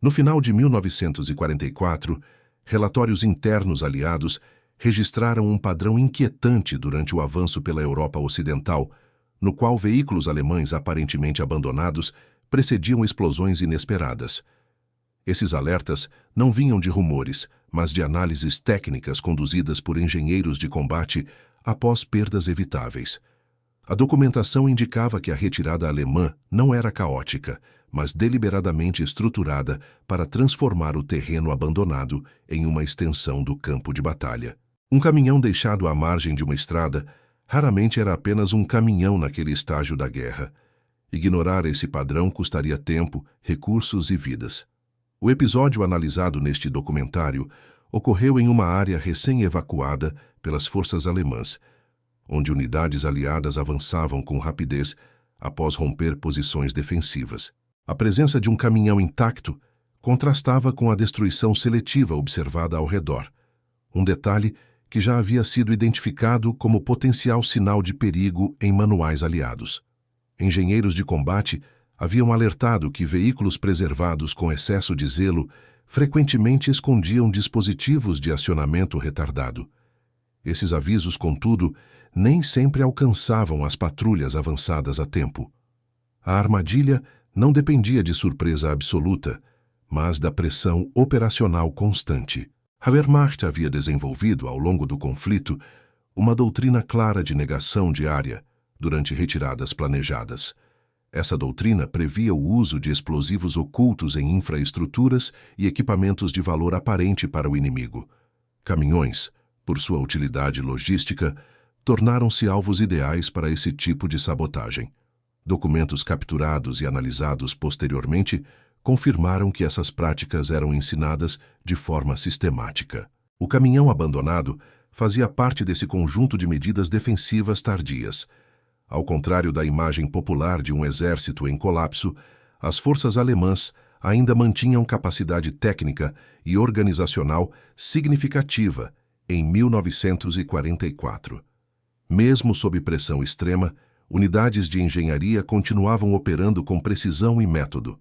No final de 1944, relatórios internos aliados registraram um padrão inquietante durante o avanço pela Europa Ocidental, no qual veículos alemães aparentemente abandonados precediam explosões inesperadas. Esses alertas não vinham de rumores, mas de análises técnicas conduzidas por engenheiros de combate após perdas evitáveis. A documentação indicava que a retirada alemã não era caótica, mas deliberadamente estruturada para transformar o terreno abandonado em uma extensão do campo de batalha. Um caminhão deixado à margem de uma estrada raramente era apenas um caminhão naquele estágio da guerra. Ignorar esse padrão custaria tempo, recursos e vidas. O episódio analisado neste documentário ocorreu em uma área recém-evacuada pelas forças alemãs, onde unidades aliadas avançavam com rapidez após romper posições defensivas. A presença de um caminhão intacto contrastava com a destruição seletiva observada ao redor, um detalhe que já havia sido identificado como potencial sinal de perigo em manuais aliados. Engenheiros de combate haviam alertado que veículos preservados com excesso de zelo frequentemente escondiam dispositivos de acionamento retardado. Esses avisos, contudo, nem sempre alcançavam as patrulhas avançadas a tempo. A armadilha não dependia de surpresa absoluta, mas da pressão operacional constante. A Wehrmacht havia desenvolvido, ao longo do conflito, uma doutrina clara de negação diária durante retiradas planejadas. Essa doutrina previa o uso de explosivos ocultos em infraestruturas e equipamentos de valor aparente para o inimigo. Caminhões, por sua utilidade logística, tornaram-se alvos ideais para esse tipo de sabotagem. Documentos capturados e analisados posteriormente confirmaram que essas práticas eram ensinadas de forma sistemática. O caminhão abandonado fazia parte desse conjunto de medidas defensivas tardias. Ao contrário da imagem popular de um exército em colapso, as forças alemãs ainda mantinham capacidade técnica e organizacional significativa em 1944. Mesmo sob pressão extrema, unidades de engenharia continuavam operando com precisão e método.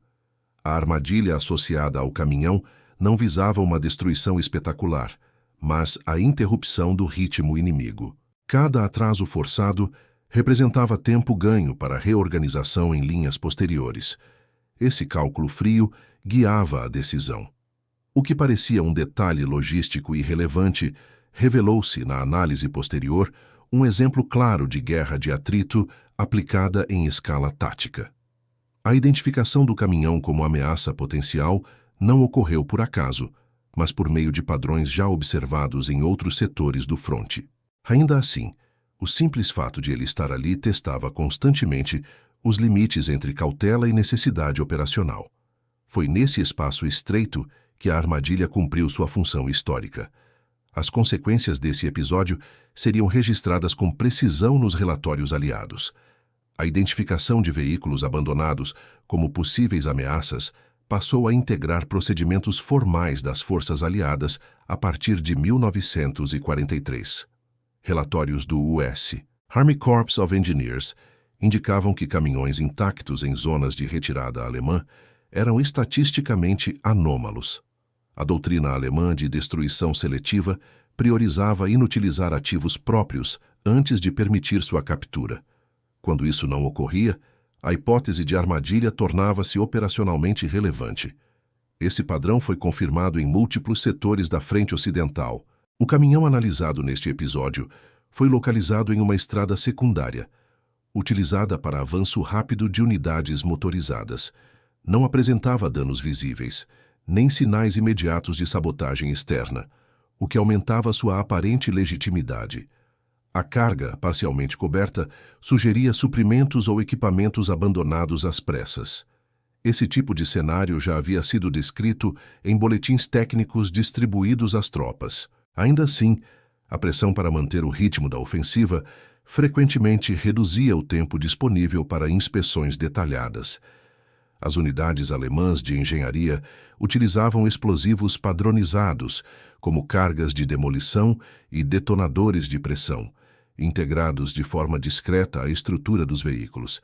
A armadilha associada ao caminhão não visava uma destruição espetacular, mas a interrupção do ritmo inimigo. Cada atraso forçado representava tempo ganho para reorganização em linhas posteriores. Esse cálculo frio guiava a decisão. O que parecia um detalhe logístico irrelevante revelou-se, na análise posterior, um exemplo claro de guerra de atrito aplicada em escala tática. A identificação do caminhão como ameaça potencial não ocorreu por acaso, mas por meio de padrões já observados em outros setores do fronte. Ainda assim, o simples fato de ele estar ali testava constantemente os limites entre cautela e necessidade operacional. Foi nesse espaço estreito que a armadilha cumpriu sua função histórica. As consequências desse episódio seriam registradas com precisão nos relatórios aliados. A identificação de veículos abandonados como possíveis ameaças passou a integrar procedimentos formais das forças aliadas a partir de 1943. Relatórios do US Army Corps of Engineers indicavam que caminhões intactos em zonas de retirada alemã eram estatisticamente anômalos. A doutrina alemã de destruição seletiva priorizava inutilizar ativos próprios antes de permitir sua captura. Quando isso não ocorria, a hipótese de armadilha tornava-se operacionalmente relevante. Esse padrão foi confirmado em múltiplos setores da frente ocidental. O caminhão analisado neste episódio foi localizado em uma estrada secundária, utilizada para avanço rápido de unidades motorizadas. Não apresentava danos visíveis, nem sinais imediatos de sabotagem externa, o que aumentava sua aparente legitimidade. A carga, parcialmente coberta, sugeria suprimentos ou equipamentos abandonados às pressas. Esse tipo de cenário já havia sido descrito em boletins técnicos distribuídos às tropas. Ainda assim, a pressão para manter o ritmo da ofensiva frequentemente reduzia o tempo disponível para inspeções detalhadas. As unidades alemãs de engenharia utilizavam explosivos padronizados, como cargas de demolição e detonadores de pressão, integrados de forma discreta à estrutura dos veículos.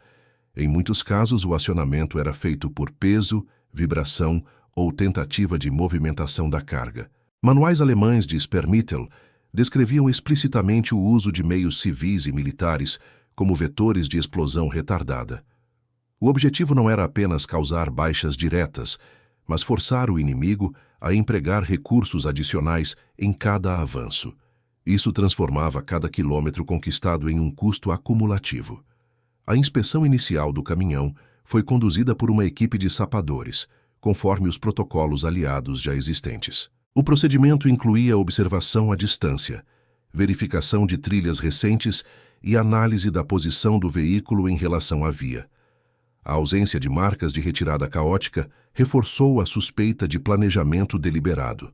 Em muitos casos, o acionamento era feito por peso, vibração ou tentativa de movimentação da carga. Manuais alemães de Sperrmittel descreviam explicitamente o uso de meios civis e militares como vetores de explosão retardada. O objetivo não era apenas causar baixas diretas, mas forçar o inimigo a empregar recursos adicionais em cada avanço. Isso transformava cada quilômetro conquistado em um custo acumulativo. A inspeção inicial do caminhão foi conduzida por uma equipe de sapadores, conforme os protocolos aliados já existentes. O procedimento incluía observação à distância, verificação de trilhas recentes e análise da posição do veículo em relação à via. A ausência de marcas de retirada caótica reforçou a suspeita de planejamento deliberado.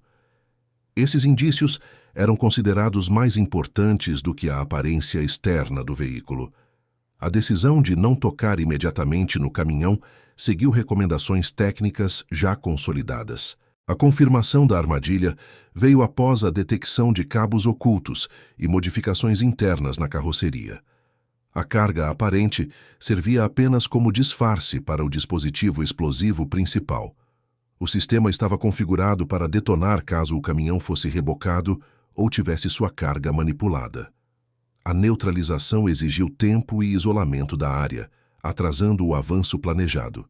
Esses indícios eram considerados mais importantes do que a aparência externa do veículo. A decisão de não tocar imediatamente no caminhão seguiu recomendações técnicas já consolidadas. A confirmação da armadilha veio após a detecção de cabos ocultos e modificações internas na carroceria. A carga aparente servia apenas como disfarce para o dispositivo explosivo principal. O sistema estava configurado para detonar caso o caminhão fosse rebocado ou tivesse sua carga manipulada. A neutralização exigiu tempo e isolamento da área, atrasando o avanço planejado.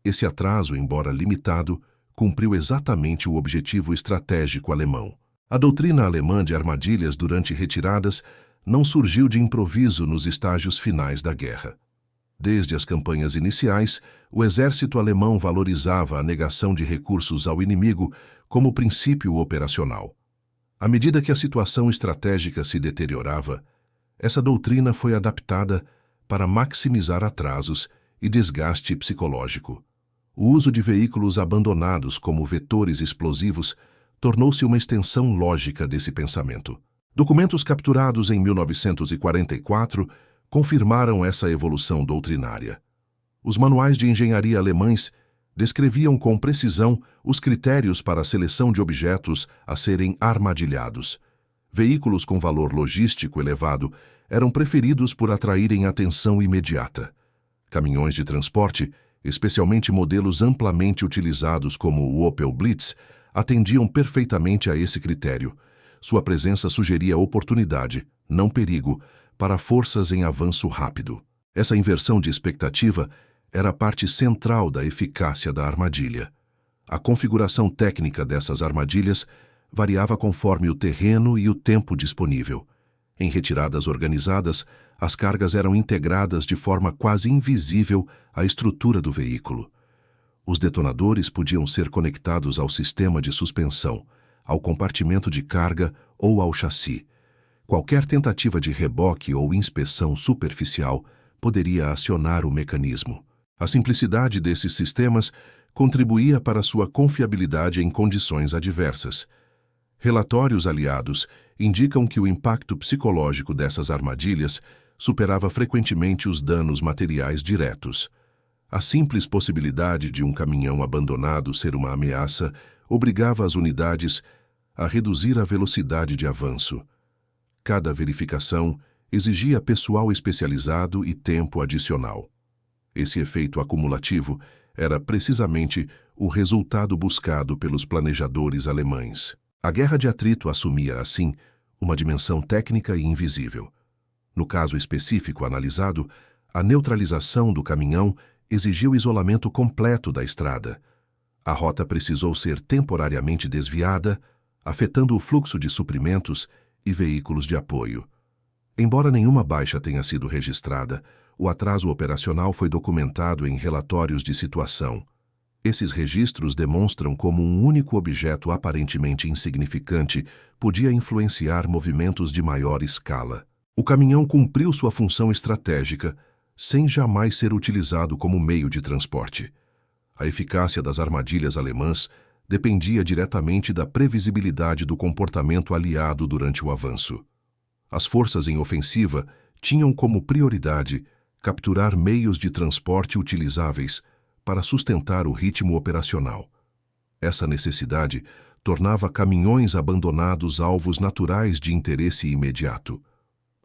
Esse atraso, embora limitado, cumpriu exatamente o objetivo estratégico alemão. A doutrina alemã de armadilhas durante retiradas não surgiu de improviso nos estágios finais da guerra. Desde as campanhas iniciais, o exército alemão valorizava a negação de recursos ao inimigo como princípio operacional. À medida que a situação estratégica se deteriorava, essa doutrina foi adaptada para maximizar atrasos e desgaste psicológico. O uso de veículos abandonados como vetores explosivos tornou-se uma extensão lógica desse pensamento. Documentos capturados em 1944 confirmaram essa evolução doutrinária. Os manuais de engenharia alemães descreviam com precisão os critérios para a seleção de objetos a serem armadilhados. Veículos com valor logístico elevado eram preferidos por atraírem atenção imediata. Caminhões de transporte, especialmente modelos amplamente utilizados como o Opel Blitz, atendiam perfeitamente a esse critério. Sua presença sugeria oportunidade, não perigo, para forças em avanço rápido. Essa inversão de expectativa era a parte central da eficácia da armadilha. A configuração técnica dessas armadilhas variava conforme o terreno e o tempo disponível. Em retiradas organizadas, as cargas eram integradas de forma quase invisível à estrutura do veículo. Os detonadores podiam ser conectados ao sistema de suspensão, ao compartimento de carga ou ao chassi. Qualquer tentativa de reboque ou inspeção superficial poderia acionar o mecanismo. A simplicidade desses sistemas contribuía para sua confiabilidade em condições adversas. Relatórios aliados indicam que o impacto psicológico dessas armadilhas superava frequentemente os danos materiais diretos. A simples possibilidade de um caminhão abandonado ser uma ameaça obrigava as unidades a reduzir a velocidade de avanço. Cada verificação exigia pessoal especializado e tempo adicional. Esse efeito acumulativo era precisamente o resultado buscado pelos planejadores alemães. A guerra de atrito assumia, assim, uma dimensão técnica e invisível. No caso específico analisado, a neutralização do caminhão exigiu isolamento completo da estrada. A rota precisou ser temporariamente desviada, afetando o fluxo de suprimentos e veículos de apoio. Embora nenhuma baixa tenha sido registrada, o atraso operacional foi documentado em relatórios de situação. Esses registros demonstram como um único objeto aparentemente insignificante podia influenciar movimentos de maior escala. O caminhão cumpriu sua função estratégica, sem jamais ser utilizado como meio de transporte. A eficácia das armadilhas alemãs dependia diretamente da previsibilidade do comportamento aliado durante o avanço. As forças em ofensiva tinham como prioridade capturar meios de transporte utilizáveis para sustentar o ritmo operacional. Essa necessidade tornava caminhões abandonados alvos naturais de interesse imediato.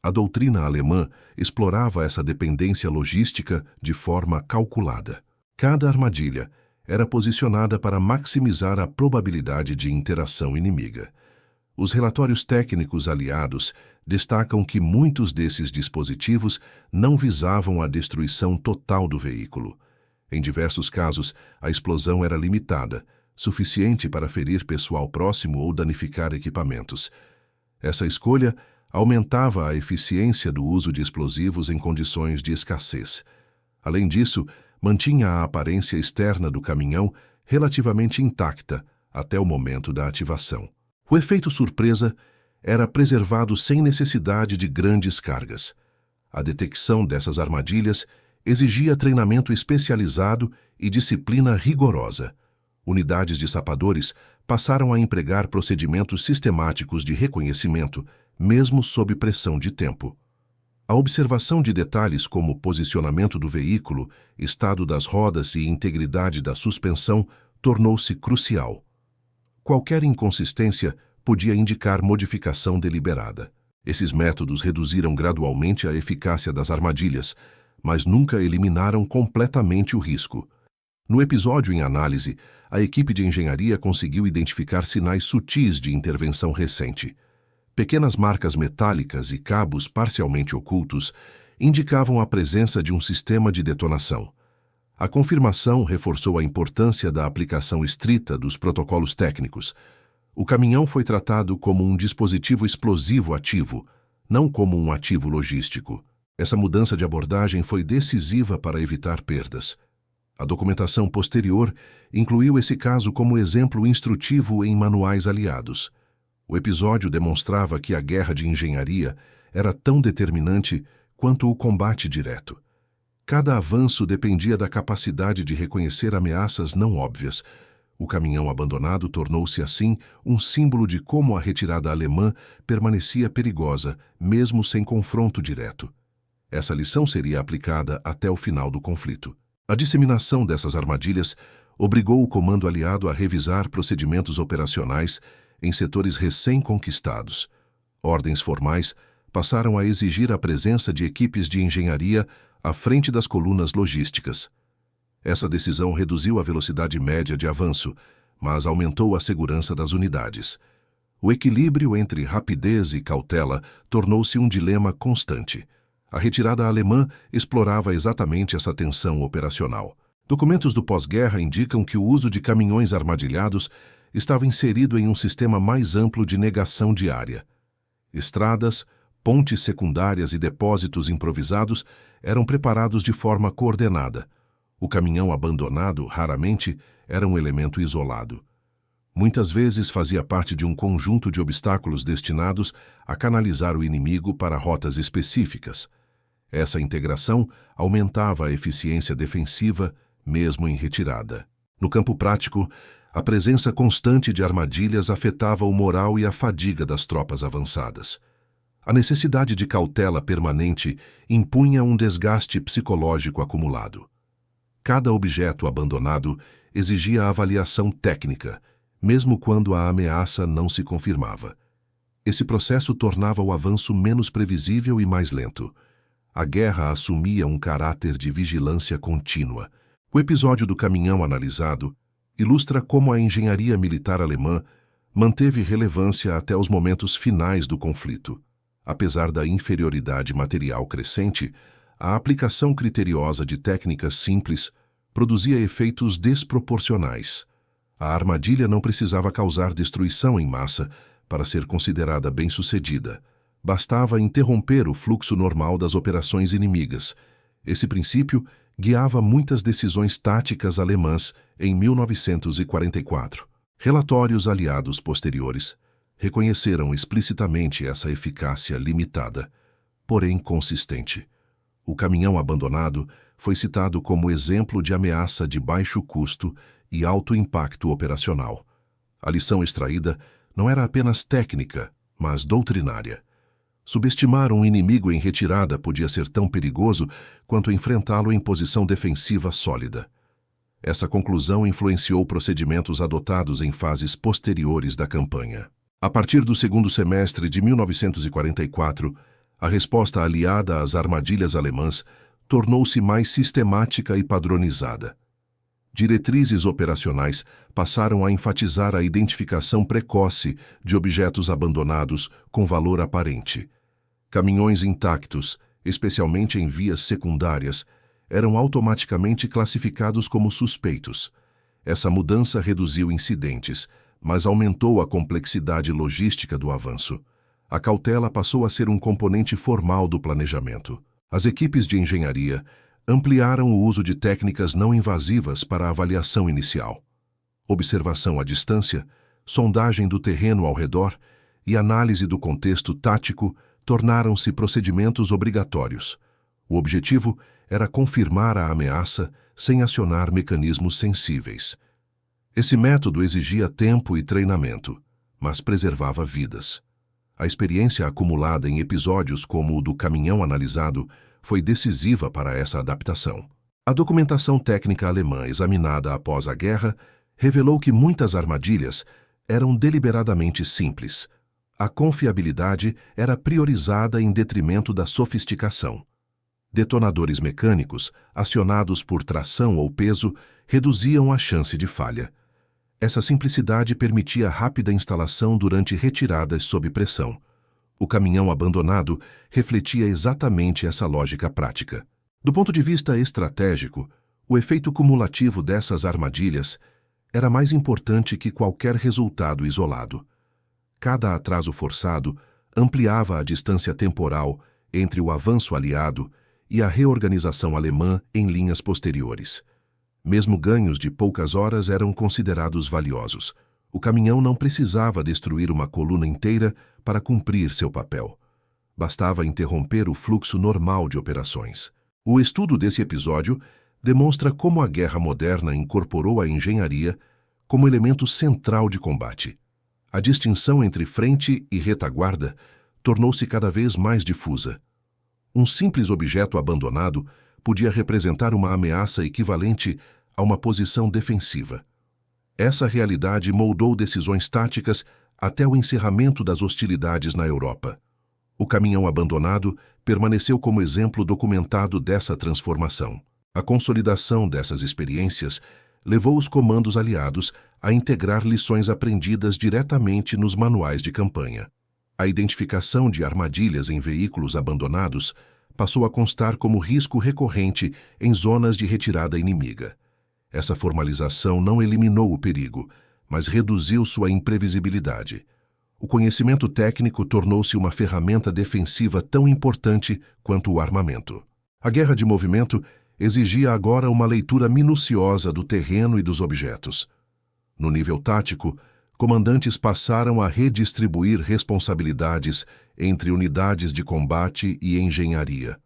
A doutrina alemã explorava essa dependência logística de forma calculada. Cada armadilha era posicionada para maximizar a probabilidade de interação inimiga. Os relatórios técnicos aliados destacam que muitos desses dispositivos não visavam a destruição total do veículo. Em diversos casos, a explosão era limitada, suficiente para ferir pessoal próximo ou danificar equipamentos. Essa escolha aumentava a eficiência do uso de explosivos em condições de escassez. Além disso, mantinha a aparência externa do caminhão relativamente intacta até o momento da ativação. O efeito surpresa era preservado sem necessidade de grandes cargas. A detecção dessas armadilhas exigia treinamento especializado e disciplina rigorosa. Unidades de sapadores passaram a empregar procedimentos sistemáticos de reconhecimento, mesmo sob pressão de tempo. A observação de detalhes como posicionamento do veículo, estado das rodas e integridade da suspensão tornou-se crucial. Qualquer inconsistência podia indicar modificação deliberada. Esses métodos reduziram gradualmente a eficácia das armadilhas, mas nunca eliminaram completamente o risco. No episódio em análise, a equipe de engenharia conseguiu identificar sinais sutis de intervenção recente. Pequenas marcas metálicas e cabos parcialmente ocultos indicavam a presença de um sistema de detonação. A confirmação reforçou a importância da aplicação estrita dos protocolos técnicos. O caminhão foi tratado como um dispositivo explosivo ativo, não como um ativo logístico. Essa mudança de abordagem foi decisiva para evitar perdas. A documentação posterior incluiu esse caso como exemplo instrutivo em manuais aliados. O episódio demonstrava que a guerra de engenharia era tão determinante quanto o combate direto. Cada avanço dependia da capacidade de reconhecer ameaças não óbvias. O caminhão abandonado tornou-se, assim, um símbolo de como a retirada alemã permanecia perigosa, mesmo sem confronto direto. Essa lição seria aplicada até o final do conflito. A disseminação dessas armadilhas obrigou o comando aliado a revisar procedimentos operacionais em setores recém-conquistados. Ordens formais passaram a exigir a presença de equipes de engenharia à frente das colunas logísticas. Essa decisão reduziu a velocidade média de avanço, mas aumentou a segurança das unidades. O equilíbrio entre rapidez e cautela tornou-se um dilema constante. A retirada alemã explorava exatamente essa tensão operacional. Documentos do pós-guerra indicam que o uso de caminhões armadilhados estava inserido em um sistema mais amplo de negação diária. Estradas, pontes secundárias e depósitos improvisados eram preparados de forma coordenada. O caminhão abandonado, raramente, era um elemento isolado. Muitas vezes fazia parte de um conjunto de obstáculos destinados a canalizar o inimigo para rotas específicas. Essa integração aumentava a eficiência defensiva, mesmo em retirada. No campo prático, a presença constante de armadilhas afetava o moral e a fadiga das tropas avançadas. A necessidade de cautela permanente impunha um desgaste psicológico acumulado. Cada objeto abandonado exigia avaliação técnica, mesmo quando a ameaça não se confirmava. Esse processo tornava o avanço menos previsível e mais lento. A guerra assumia um caráter de vigilância contínua. O episódio do caminhão analisado ilustra como a engenharia militar alemã manteve relevância até os momentos finais do conflito. Apesar da inferioridade material crescente, a aplicação criteriosa de técnicas simples produzia efeitos desproporcionais. A armadilha não precisava causar destruição em massa para ser considerada bem-sucedida. Bastava interromper o fluxo normal das operações inimigas. Esse princípio guiava muitas decisões táticas alemãs em 1944. Relatórios aliados posteriores reconheceram explicitamente essa eficácia limitada, porém consistente. O caminhão abandonado foi citado como exemplo de ameaça de baixo custo e alto impacto operacional. A lição extraída não era apenas técnica, mas doutrinária. Subestimar um inimigo em retirada podia ser tão perigoso quanto enfrentá-lo em posição defensiva sólida. Essa conclusão influenciou procedimentos adotados em fases posteriores da campanha. A partir do segundo semestre de 1944, a resposta aliada às armadilhas alemãs tornou-se mais sistemática e padronizada. Diretrizes operacionais passaram a enfatizar a identificação precoce de objetos abandonados com valor aparente. Caminhões intactos, especialmente em vias secundárias, eram automaticamente classificados como suspeitos. Essa mudança reduziu incidentes, mas aumentou a complexidade logística do avanço. A cautela passou a ser um componente formal do planejamento. As equipes de engenharia ampliaram o uso de técnicas não invasivas para a avaliação inicial. Observação à distância, sondagem do terreno ao redor e análise do contexto tático tornaram-se procedimentos obrigatórios. O objetivo era confirmar a ameaça sem acionar mecanismos sensíveis. Esse método exigia tempo e treinamento, mas preservava vidas. A experiência acumulada em episódios como o do caminhão analisado foi decisiva para essa adaptação. A documentação técnica alemã examinada após a guerra revelou que muitas armadilhas eram deliberadamente simples. A confiabilidade era priorizada em detrimento da sofisticação. Detonadores mecânicos, acionados por tração ou peso, reduziam a chance de falha. Essa simplicidade permitia rápida instalação durante retiradas sob pressão. O caminhão abandonado refletia exatamente essa lógica prática. Do ponto de vista estratégico, o efeito cumulativo dessas armadilhas era mais importante que qualquer resultado isolado. Cada atraso forçado ampliava a distância temporal entre o avanço aliado e a reorganização alemã em linhas posteriores. Mesmo ganhos de poucas horas eram considerados valiosos. O caminhão não precisava destruir uma coluna inteira para cumprir seu papel. Bastava interromper o fluxo normal de operações. O estudo desse episódio demonstra como a guerra moderna incorporou a engenharia como elemento central de combate. A distinção entre frente e retaguarda tornou-se cada vez mais difusa. Um simples objeto abandonado podia representar uma ameaça equivalente a uma posição defensiva. Essa realidade moldou decisões táticas até o encerramento das hostilidades na Europa. O caminhão abandonado permaneceu como exemplo documentado dessa transformação. A consolidação dessas experiências levou os comandos aliados a integrar lições aprendidas diretamente nos manuais de campanha. A identificação de armadilhas em veículos abandonados passou a constar como risco recorrente em zonas de retirada inimiga. Essa formalização não eliminou o perigo, mas reduziu sua imprevisibilidade. O conhecimento técnico tornou-se uma ferramenta defensiva tão importante quanto o armamento. A guerra de movimento exigia agora uma leitura minuciosa do terreno e dos objetos. No nível tático, comandantes passaram a redistribuir responsabilidades entre unidades de combate e engenharia.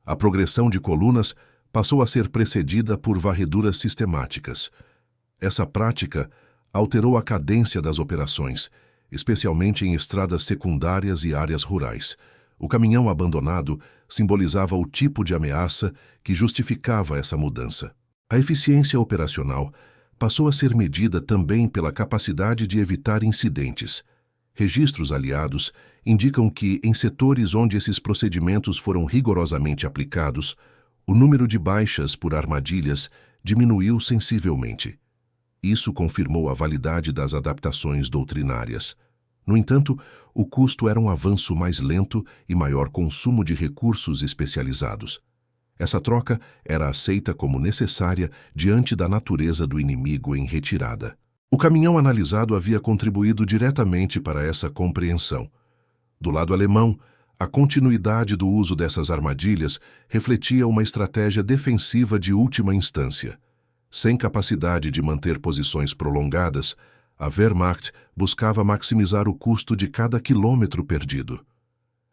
A progressão de colunas passou a ser precedida por varreduras sistemáticas. Essa prática alterou a cadência das operações, especialmente em estradas secundárias e áreas rurais. O caminhão abandonado simbolizava o tipo de ameaça que justificava essa mudança. A eficiência operacional passou a ser medida também pela capacidade de evitar incidentes. Registros aliados indicam que, em setores onde esses procedimentos foram rigorosamente aplicados, o número de baixas por armadilhas diminuiu sensivelmente. Isso confirmou a validade das adaptações doutrinárias. No entanto, o custo era um avanço mais lento e maior consumo de recursos especializados. Essa troca era aceita como necessária diante da natureza do inimigo em retirada. O caminhão analisado havia contribuído diretamente para essa compreensão. Do lado alemão, a continuidade do uso dessas armadilhas refletia uma estratégia defensiva de última instância. Sem capacidade de manter posições prolongadas, a Wehrmacht buscava maximizar o custo de cada quilômetro perdido.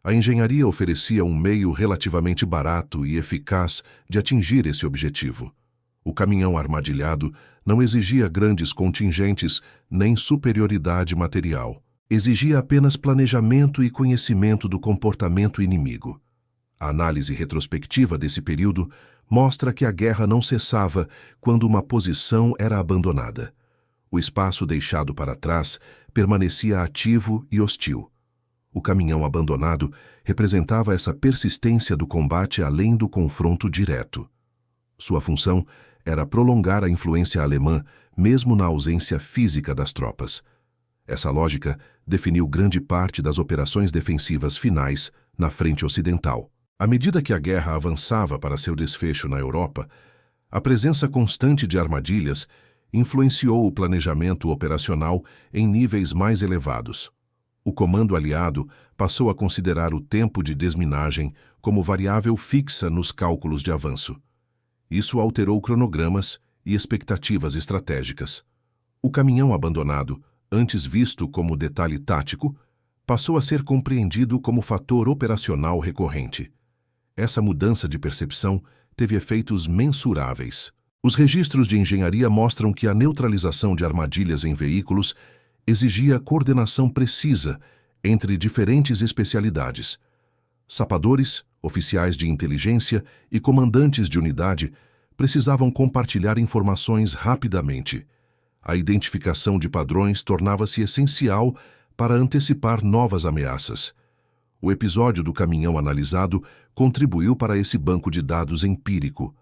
A engenharia oferecia um meio relativamente barato e eficaz de atingir esse objetivo. O caminhão armadilhado não exigia grandes contingentes nem superioridade material. Exigia apenas planejamento e conhecimento do comportamento inimigo. A análise retrospectiva desse período mostra que a guerra não cessava quando uma posição era abandonada. O espaço deixado para trás permanecia ativo e hostil. O caminhão abandonado representava essa persistência do combate além do confronto direto. Sua função era prolongar a influência alemã mesmo na ausência física das tropas. Essa lógica definiu grande parte das operações defensivas finais na frente ocidental. À medida que a guerra avançava para seu desfecho na Europa, a presença constante de armadilhas influenciou o planejamento operacional em níveis mais elevados. O comando aliado passou a considerar o tempo de desminagem como variável fixa nos cálculos de avanço. Isso alterou cronogramas e expectativas estratégicas. O caminhão abandonado, antes visto como detalhe tático, passou a ser compreendido como fator operacional recorrente. Essa mudança de percepção teve efeitos mensuráveis. Os registros de engenharia mostram que a neutralização de armadilhas em veículos exigia coordenação precisa entre diferentes especialidades. Sapadores, oficiais de inteligência e comandantes de unidade precisavam compartilhar informações rapidamente. A identificação de padrões tornava-se essencial para antecipar novas ameaças. O episódio do caminhão analisado contribuiu para esse banco de dados empírico.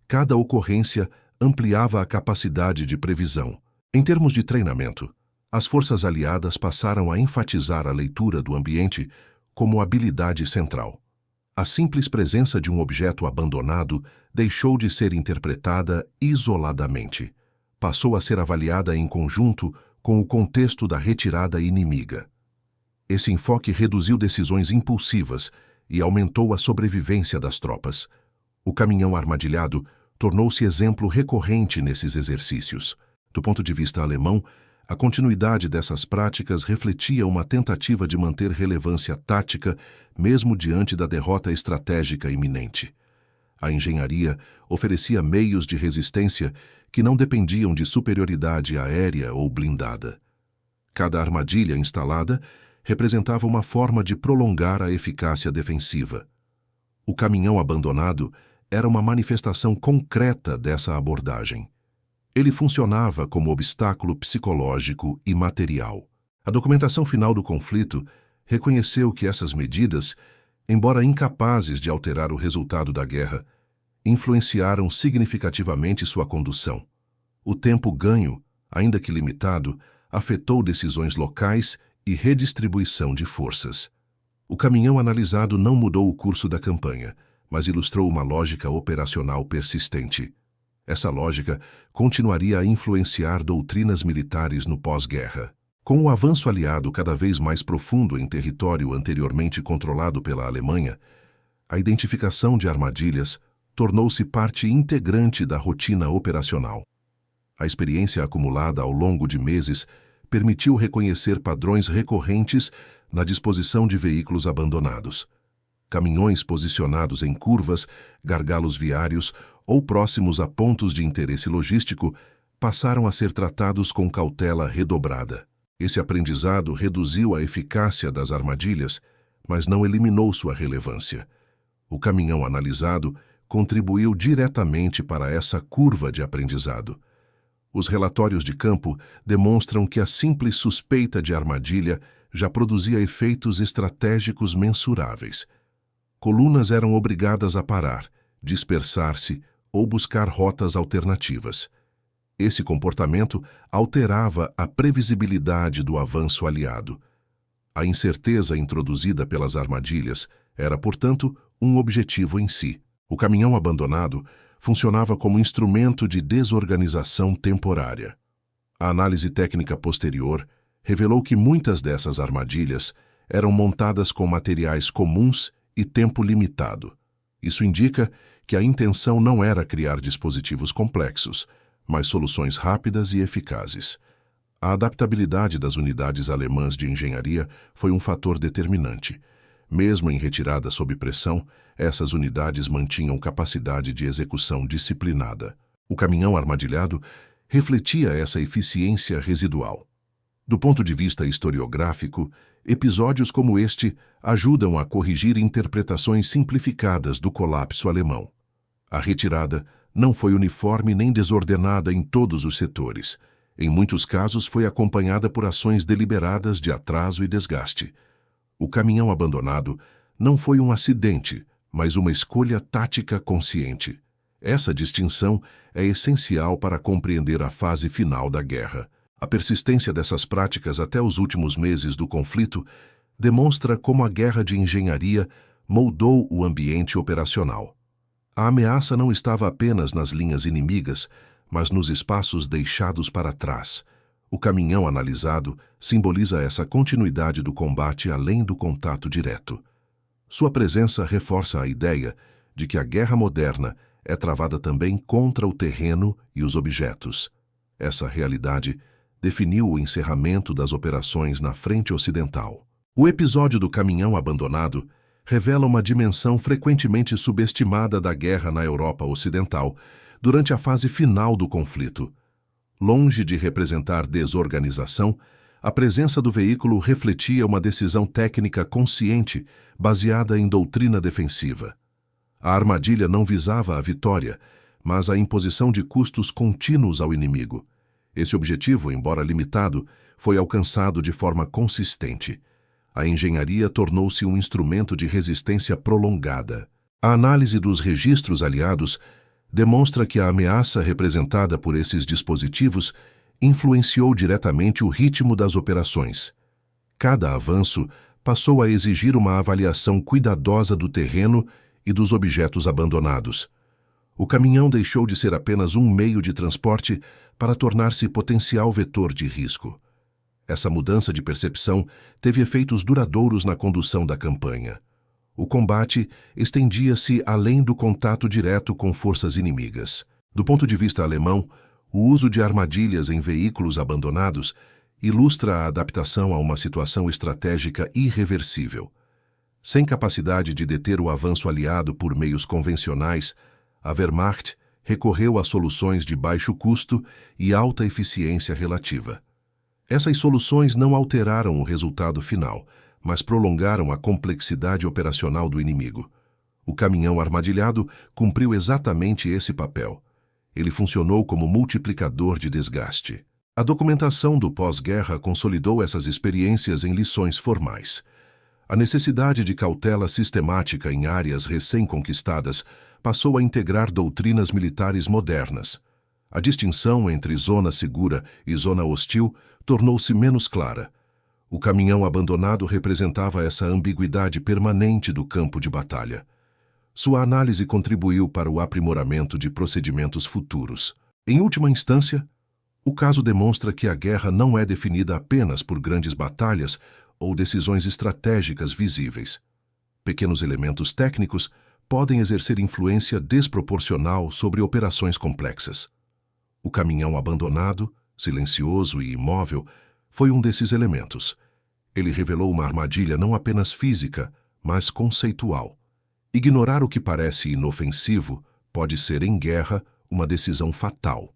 Cada ocorrência ampliava a capacidade de previsão. Em termos de treinamento, as forças aliadas passaram a enfatizar a leitura do ambiente como habilidade central. A simples presença de um objeto abandonado deixou de ser interpretada isoladamente. Passou a ser avaliada em conjunto com o contexto da retirada inimiga. Esse enfoque reduziu decisões impulsivas e aumentou a sobrevivência das tropas. O caminhão armadilhado tornou-se exemplo recorrente nesses exercícios. Do ponto de vista alemão, a continuidade dessas práticas refletia uma tentativa de manter relevância tática mesmo diante da derrota estratégica iminente. A engenharia oferecia meios de resistência que não dependiam de superioridade aérea ou blindada. Cada armadilha instalada representava uma forma de prolongar a eficácia defensiva. O caminhão abandonado era uma manifestação concreta dessa abordagem. Ele funcionava como obstáculo psicológico e material. A documentação final do conflito reconheceu que essas medidas, embora incapazes de alterar o resultado da guerra, influenciaram significativamente sua condução. O tempo ganho, ainda que limitado, afetou decisões locais e redistribuição de forças. O caminhão analisado não mudou o curso da campanha, mas ilustrou uma lógica operacional persistente. Essa lógica continuaria a influenciar doutrinas militares no pós-guerra. Com o avanço aliado cada vez mais profundo em território anteriormente controlado pela Alemanha, a identificação de armadilhas tornou-se parte integrante da rotina operacional. A experiência acumulada ao longo de meses permitiu reconhecer padrões recorrentes na disposição de veículos abandonados. Caminhões posicionados em curvas, gargalos viários ou próximos a pontos de interesse logístico passaram a ser tratados com cautela redobrada. Esse aprendizado reduziu a eficácia das armadilhas, mas não eliminou sua relevância. O caminhão analisado contribuiu diretamente para essa curva de aprendizado. Os relatórios de campo demonstram que a simples suspeita de armadilha já produzia efeitos estratégicos mensuráveis. Colunas eram obrigadas a parar, dispersar-se ou buscar rotas alternativas. Esse comportamento alterava a previsibilidade do avanço aliado. A incerteza introduzida pelas armadilhas era, portanto, um objetivo em si. O caminhão abandonado funcionava como instrumento de desorganização temporária. A análise técnica posterior revelou que muitas dessas armadilhas eram montadas com materiais comuns e tempo limitado. Isso indica que a intenção não era criar dispositivos complexos, mas soluções rápidas e eficazes. A adaptabilidade das unidades alemãs de engenharia foi um fator determinante. Mesmo em retirada sob pressão, essas unidades mantinham capacidade de execução disciplinada. O caminhão armadilhado refletia essa eficiência residual. Do ponto de vista historiográfico, episódios como este ajudam a corrigir interpretações simplificadas do colapso alemão. A retirada não foi uniforme nem desordenada em todos os setores. Em muitos casos foi acompanhada por ações deliberadas de atraso e desgaste. O caminhão abandonado não foi um acidente, mas uma escolha tática consciente. Essa distinção é essencial para compreender a fase final da guerra. A persistência dessas práticas até os últimos meses do conflito demonstra como a guerra de engenharia moldou o ambiente operacional. A ameaça não estava apenas nas linhas inimigas, mas nos espaços deixados para trás. O caminhão analisado simboliza essa continuidade do combate além do contato direto. Sua presença reforça a ideia de que a guerra moderna é travada também contra o terreno e os objetos. Essa realidade definiu o encerramento das operações na frente ocidental. O episódio do caminhão abandonado revela uma dimensão frequentemente subestimada da guerra na Europa Ocidental durante a fase final do conflito. Longe de representar desorganização, a presença do veículo refletia uma decisão técnica consciente baseada em doutrina defensiva. A armadilha não visava a vitória, mas a imposição de custos contínuos ao inimigo. Esse objetivo, embora limitado, foi alcançado de forma consistente. A engenharia tornou-se um instrumento de resistência prolongada. A análise dos registros aliados demonstra que a ameaça representada por esses dispositivos influenciou diretamente o ritmo das operações. Cada avanço passou a exigir uma avaliação cuidadosa do terreno e dos objetos abandonados. O caminhão deixou de ser apenas um meio de transporte para tornar-se potencial vetor de risco. Essa mudança de percepção teve efeitos duradouros na condução da campanha. O combate estendia-se além do contato direto com forças inimigas. Do ponto de vista alemão, o uso de armadilhas em veículos abandonados ilustra a adaptação a uma situação estratégica irreversível. Sem capacidade de deter o avanço aliado por meios convencionais, a Wehrmacht recorreu a soluções de baixo custo e alta eficiência relativa. Essas soluções não alteraram o resultado final, mas prolongaram a complexidade operacional do inimigo. O caminhão armadilhado cumpriu exatamente esse papel. Ele funcionou como multiplicador de desgaste. A documentação do pós-guerra consolidou essas experiências em lições formais. A necessidade de cautela sistemática em áreas recém-conquistadas passou a integrar doutrinas militares modernas. A distinção entre zona segura e zona hostil tornou-se menos clara. O caminhão abandonado representava essa ambiguidade permanente do campo de batalha. Sua análise contribuiu para o aprimoramento de procedimentos futuros. Em última instância, o caso demonstra que a guerra não é definida apenas por grandes batalhas ou decisões estratégicas visíveis. Pequenos elementos técnicos podem exercer influência desproporcional sobre operações complexas. O caminhão abandonado, silencioso e imóvel, foi um desses elementos. Ele revelou uma armadilha não apenas física, mas conceitual. Ignorar o que parece inofensivo pode ser, em guerra, uma decisão fatal.